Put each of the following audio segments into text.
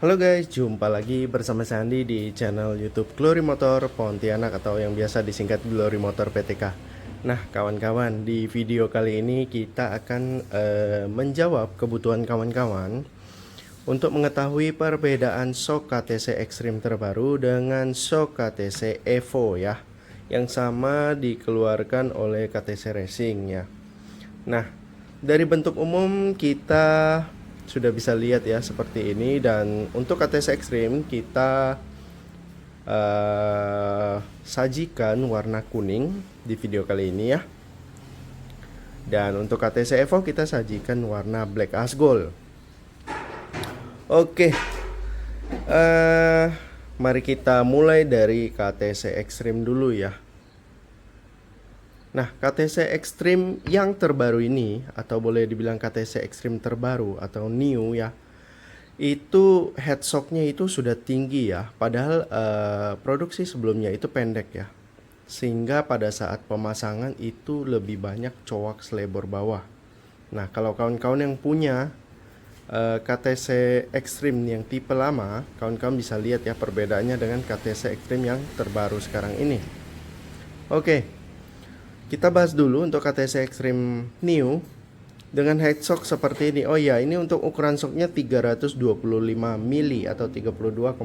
Halo guys, jumpa lagi bersama Sandi di channel YouTube Glory Motor Pontianak atau yang biasa disingkat Glory Motor PTK. Nah, kawan-kawan, di video kali ini kita akan menjawab kebutuhan kawan-kawan untuk mengetahui perbedaan shock KTC Extreme terbaru dengan shock KTC Evo ya, yang sama dikeluarkan oleh KTC Racing ya. Nah, dari bentuk umum kita sudah bisa lihat ya seperti ini, dan untuk KTC Extreme kita sajikan warna kuning di video kali ini ya. Dan untuk KTC Evo kita sajikan warna black asgold. Oke. Mari kita mulai dari KTC Extreme dulu ya. Nah, KTC Extreme yang terbaru ini, atau boleh dibilang KTC Extreme terbaru atau new ya, itu headshocknya itu sudah tinggi ya. Padahal produksi sebelumnya itu pendek ya, sehingga pada saat pemasangan itu lebih banyak coak selebor bawah. Nah, kalau kawan-kawan yang punya KTC Extreme yang tipe lama, kawan-kawan bisa lihat ya perbedaannya dengan KTC Extreme yang terbaru sekarang ini. Oke. Kita bahas dulu untuk KTC Extreme New dengan headshock seperti ini. Oh ya, ini untuk ukuran shocknya 325 mili atau 32,5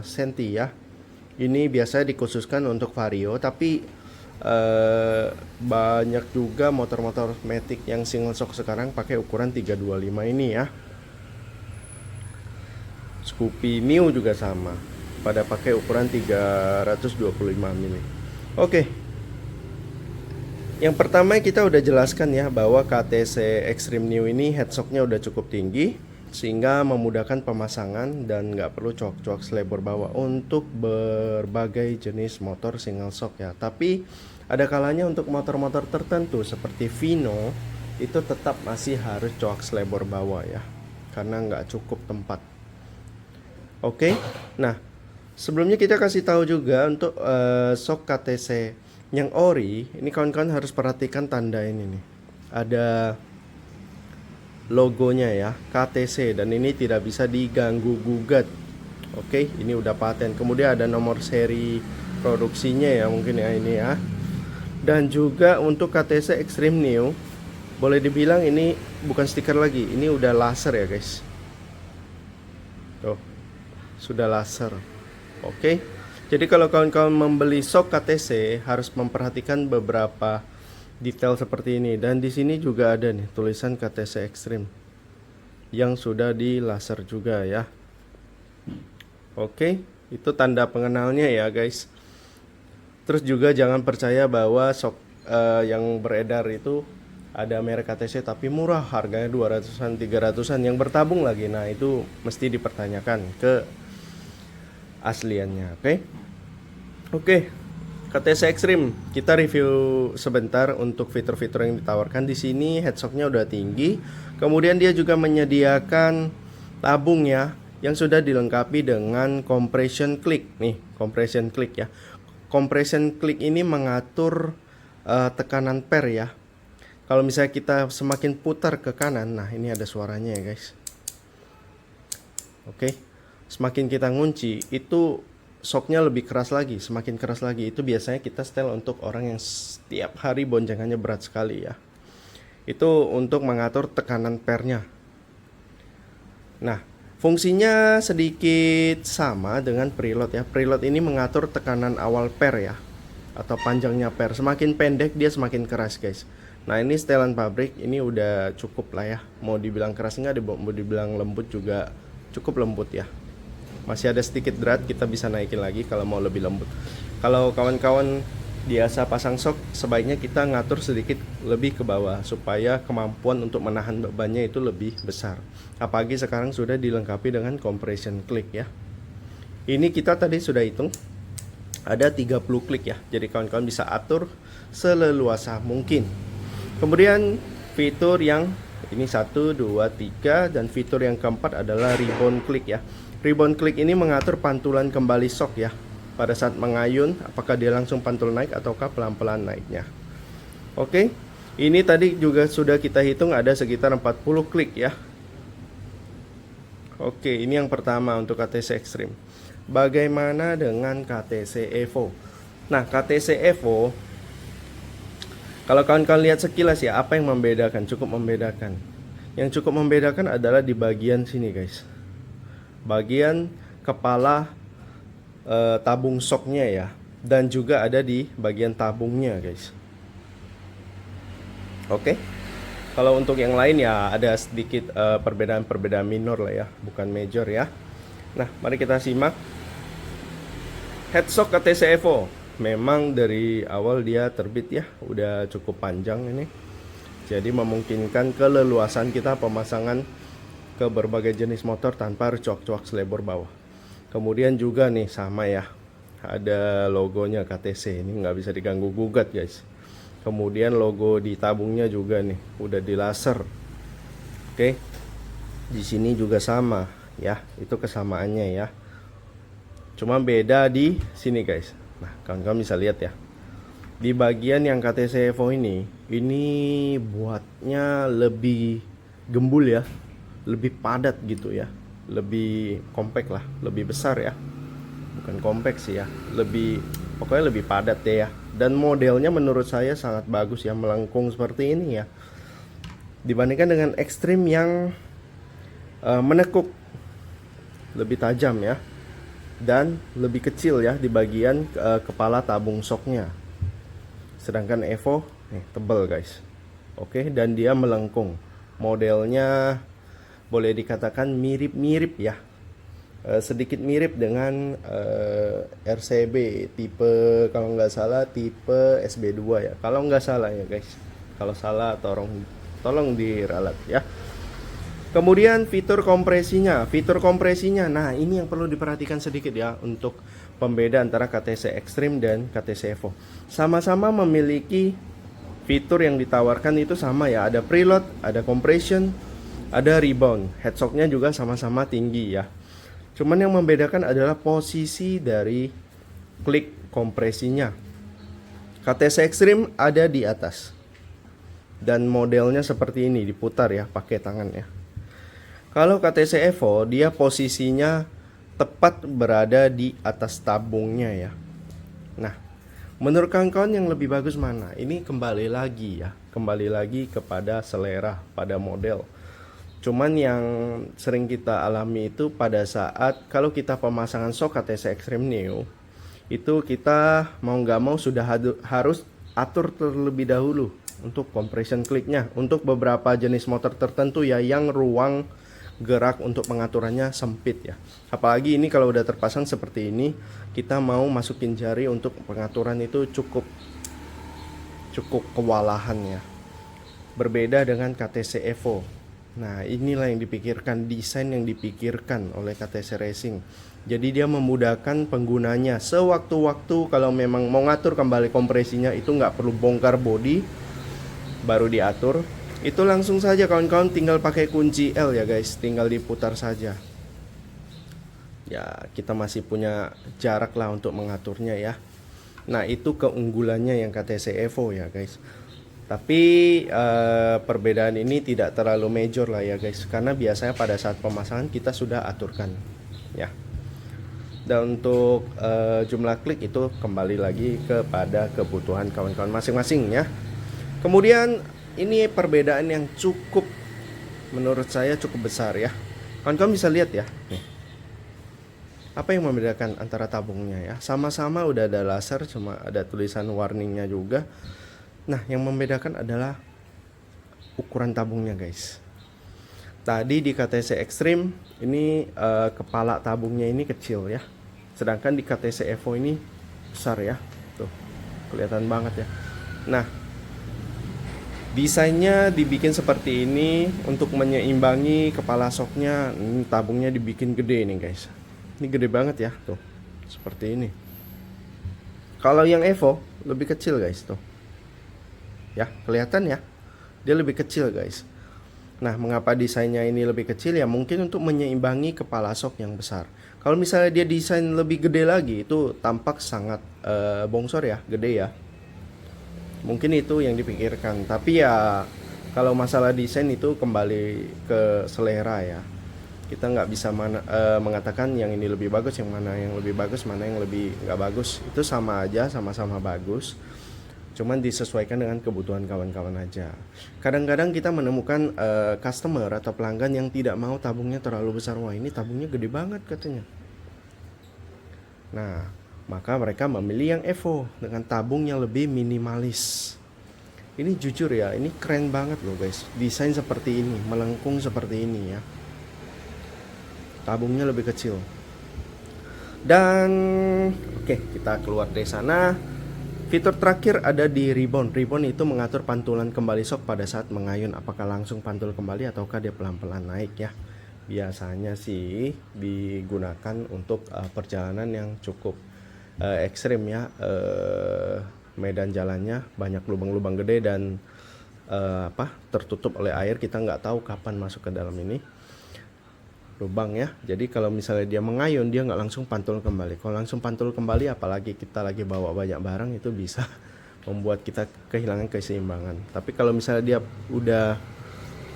cm ya. Ini biasanya dikhususkan untuk Vario, tapi banyak juga motor-motor Matic yang single shock sekarang pakai ukuran 325 ini ya. Scoopy New juga sama, pada pakai ukuran 325 mili. Oke. Yang pertama kita udah jelaskan ya bahwa KTC Extreme New ini headshocknya udah cukup tinggi sehingga memudahkan pemasangan dan nggak perlu coak-coak selebor bawah untuk berbagai jenis motor single shock ya. Tapi ada kalanya untuk motor-motor tertentu seperti Vino itu tetap masih harus coak selebor bawah ya, karena nggak cukup tempat. Oke. Nah, sebelumnya kita kasih tahu juga untuk shock KTC yang ori, ini kawan-kawan harus perhatikan tanda ini nih. Ada logonya ya, KTC, dan ini tidak bisa diganggu gugat. Oke, ini udah paten. Kemudian ada nomor seri produksinya ya, mungkin ya ini ya. Dan juga untuk KTC Extreme New, boleh dibilang ini bukan stiker lagi, ini udah laser ya guys. Tuh, sudah laser. Oke. Jadi kalau kawan-kawan membeli shock KTC harus memperhatikan beberapa detail seperti ini. Dan di sini juga ada nih tulisan KTC Extreme yang sudah di laser juga ya. Oke, itu tanda pengenalnya ya guys. Terus juga jangan percaya bahwa shock yang beredar itu ada merek KTC tapi murah, harganya 200-an, 300-an yang bertabung lagi. Nah, itu mesti dipertanyakan ke asliannya. Oke, KTC Extreme kita review sebentar untuk fitur-fitur yang ditawarkan di sini. Headshocknya udah tinggi, kemudian dia juga menyediakan tabung ya, yang sudah dilengkapi dengan compression click nih, compression click ya. Compression click ini mengatur tekanan per ya. Kalau misalnya kita semakin putar ke kanan, nah ini ada suaranya ya guys. Oke. Semakin kita ngunci itu shocknya lebih keras lagi, semakin keras lagi. Itu biasanya kita setel untuk orang yang setiap hari boncengannya berat sekali ya. Itu untuk mengatur tekanan pernya. Nah, fungsinya sedikit sama dengan preload ya. Preload ini mengatur tekanan awal per ya, atau panjangnya per. Semakin pendek dia semakin keras guys. Nah, ini setelan pabrik, ini udah cukup lah ya. Mau dibilang keras enggak, mau dibilang lembut juga cukup lembut ya. Masih ada sedikit berat, kita bisa naikin lagi kalau mau lebih lembut. Kalau kawan-kawan biasa pasang shock, sebaiknya kita ngatur sedikit lebih ke bawah supaya kemampuan untuk menahan bebannya itu lebih besar. Apalagi sekarang sudah dilengkapi dengan compression click ya. Ini kita tadi sudah hitung ada 30 klik ya. Jadi kawan-kawan bisa atur seleluasa mungkin. Kemudian fitur yang ini 1, 2, 3, dan fitur yang keempat adalah rebound click ya. Rebound click ini mengatur pantulan kembali shock ya. Pada saat mengayun, apakah dia langsung pantul naik ataukah pelan-pelan naiknya. Oke. Ini tadi juga sudah kita hitung ada sekitar 40 klik ya. Oke, ini yang pertama untuk KTC Extreme. Bagaimana dengan KTC Evo? Nah, KTC Evo, kalau kawan-kawan lihat sekilas ya, apa yang membedakan? Cukup membedakan. Yang cukup membedakan adalah di bagian sini, guys. Bagian kepala tabung shocknya ya, dan juga ada di bagian tabungnya, guys. Oke. Kalau untuk yang lain ya ada sedikit perbedaan-perbedaan minor lah ya, bukan major ya. Nah, mari kita simak. Headshock KTC Evo memang dari awal dia terbit ya, udah cukup panjang ini. Jadi memungkinkan keleluasan kita pemasangan ke berbagai jenis motor tanpa harus coak-coak selebor bawah. Kemudian juga nih sama ya, ada logonya KTC, ini nggak bisa diganggu gugat guys. Kemudian logo di tabungnya juga nih udah di laser. Oke. Di sini juga sama ya, itu kesamaannya ya. Cuma beda di sini guys. Nah, kawan-kawan bisa lihat ya. Di bagian yang KTC Evo ini buatnya lebih gembul ya. Lebih padat gitu ya. Lebih compact lah, lebih besar ya. Bukan compact sih ya, pokoknya lebih padat deh ya. Dan modelnya menurut saya sangat bagus ya, melengkung seperti ini ya, dibandingkan dengan Extreme yang menekuk, lebih tajam ya, dan lebih kecil ya di bagian kepala tabung shocknya. Sedangkan Evo tebal guys. Oke, dan dia melengkung. Modelnya boleh dikatakan mirip-mirip ya, sedikit mirip dengan RCB tipe, kalau nggak salah tipe SB2 ya, kalau nggak salah ya guys. Kalau salah tolong diralat ya. Kemudian fitur kompresinya, nah ini yang perlu diperhatikan sedikit ya untuk pembeda antara KTC Extreme dan KTC Evo. Sama-sama memiliki fitur yang ditawarkan itu sama ya, ada preload, ada compression, ada rebound. Headshocknya juga sama-sama tinggi ya. Cuman yang membedakan adalah posisi dari klik kompresinya. KTC Extreme ada di atas. Dan modelnya seperti ini, diputar ya pakai tangan ya. Kalau KTC Evo, dia posisinya tepat berada di atas tabungnya ya. Nah, menurut kawan-kawan yang lebih bagus mana? Ini kembali lagi ya, kembali lagi kepada selera pada model. Cuman yang sering kita alami itu pada saat kalau kita pemasangan shock KTC Extreme Neo, itu kita mau nggak mau sudah harus atur terlebih dahulu untuk compression clicknya. Untuk beberapa jenis motor tertentu ya, yang ruang gerak untuk pengaturannya sempit ya. Apalagi ini kalau udah terpasang seperti ini, kita mau masukin jari untuk pengaturan itu cukup kewalahan ya. Berbeda dengan KTC Evo. Nah, inilah yang dipikirkan, desain yang dipikirkan oleh KTC Racing. Jadi dia memudahkan penggunanya. Sewaktu-waktu kalau memang mau ngatur kembali kompresinya, itu nggak perlu bongkar bodi baru diatur. Itu langsung saja kawan-kawan tinggal pakai kunci L ya guys, tinggal diputar saja. Ya, kita masih punya jarak lah untuk mengaturnya ya. Nah, itu keunggulannya yang KTC Evo ya guys. Tapi perbedaan ini tidak terlalu major lah ya guys, karena biasanya pada saat pemasangan kita sudah aturkan ya. Dan untuk jumlah klik itu kembali lagi kepada kebutuhan kawan-kawan masing-masing ya. Kemudian ini perbedaan yang cukup, menurut saya cukup besar ya. Kawan-kawan bisa lihat ya nih. Apa yang membedakan antara tabungnya ya? Sama-sama udah ada laser, cuma ada tulisan warningnya juga. Nah, yang membedakan adalah ukuran tabungnya guys. Tadi di KTC Extreme ini kepala tabungnya ini kecil ya. Sedangkan di KTC Evo ini besar ya. Tuh, kelihatan banget ya. Nah, desainnya dibikin seperti ini untuk menyeimbangi kepala shocknya. Ini tabungnya dibikin gede nih guys. Ini gede banget ya, tuh. Seperti ini. Kalau yang Evo lebih kecil guys, tuh. Ya, kelihatan ya, dia lebih kecil guys. Nah, mengapa desainnya ini lebih kecil ya? Mungkin untuk menyeimbangi kepala shock yang besar. Kalau misalnya dia desain lebih gede lagi, itu tampak sangat bongsor ya, gede ya. Mungkin itu yang dipikirkan. Tapi ya, kalau masalah desain itu kembali ke selera ya. Kita nggak bisa mengatakan yang ini lebih bagus, yang mana yang lebih bagus, mana yang lebih nggak bagus. Itu sama aja, sama-sama bagus. Cuman disesuaikan dengan kebutuhan kawan-kawan aja. Kadang-kadang kita menemukan customer atau pelanggan yang tidak mau tabungnya terlalu besar. Wah, ini tabungnya gede banget katanya. Nah, maka mereka memilih yang Evo dengan tabung yang lebih minimalis. Ini jujur ya, ini keren banget loh guys. Desain seperti ini, melengkung seperti ini ya. Tabungnya lebih kecil. Dan oke, kita keluar dari sana. Fitur terakhir ada di ribbon. Ribbon itu mengatur pantulan kembali shock pada saat mengayun, apakah langsung pantul kembali ataukah dia pelan-pelan naik ya. Biasanya sih digunakan untuk perjalanan yang cukup ekstrim ya. Medan jalannya banyak lubang-lubang gede dan tertutup oleh air, kita nggak tahu kapan masuk ke dalam ini lubang ya. Jadi kalau misalnya dia mengayun, dia nggak langsung pantul kembali. Kalau langsung pantul kembali, apalagi kita lagi bawa banyak barang, itu bisa membuat kita kehilangan keseimbangan. Tapi kalau misalnya dia udah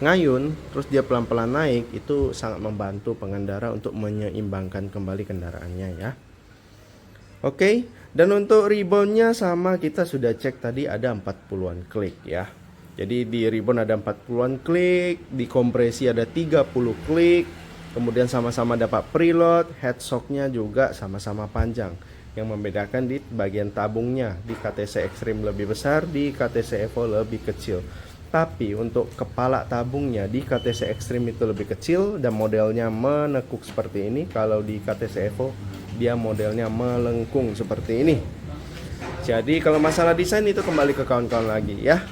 ngayun terus dia pelan-pelan naik, itu sangat membantu pengendara untuk menyeimbangkan kembali kendaraannya ya. Oke, dan untuk ribbonnya sama, kita sudah cek tadi ada 40-an klik ya. Jadi di ribbon ada 40-an klik, di kompresi ada 30 klik. Kemudian sama-sama dapat preload, head shocknya juga sama-sama panjang. Yang membedakan di bagian tabungnya, di KTC Extreme lebih besar, di KTC Evo lebih kecil. Tapi untuk kepala tabungnya di KTC Extreme itu lebih kecil dan modelnya menekuk seperti ini. Kalau di KTC Evo dia modelnya melengkung seperti ini. Jadi kalau masalah desain itu kembali ke kawan-kawan lagi ya.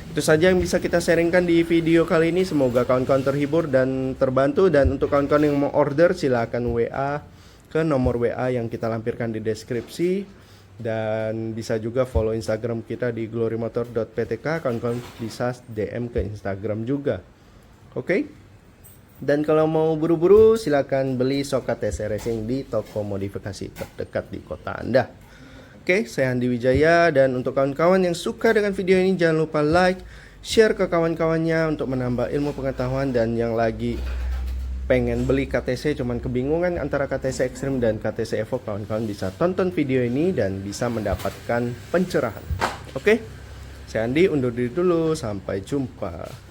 Itu saja yang bisa kita sharingkan di video kali ini. Semoga kawan-kawan terhibur dan terbantu. Dan untuk kawan-kawan yang mau order, silahkan WA ke nomor WA yang kita lampirkan di deskripsi. Dan bisa juga follow Instagram kita di glorymotor.ptk. Kawan-kawan bisa DM ke Instagram juga. Oke? Dan kalau mau buru-buru, silahkan beli shock KTC Racing di toko modifikasi terdekat di kota Anda. Oke, saya Andi Wijaya, dan untuk kawan-kawan yang suka dengan video ini jangan lupa like, share ke kawan-kawannya untuk menambah ilmu pengetahuan. Dan yang lagi pengen beli KTC cuman kebingungan antara KTC Extreme dan KTC Evo, kawan-kawan bisa tonton video ini dan bisa mendapatkan pencerahan. Oke, saya Andi undur diri dulu, sampai jumpa.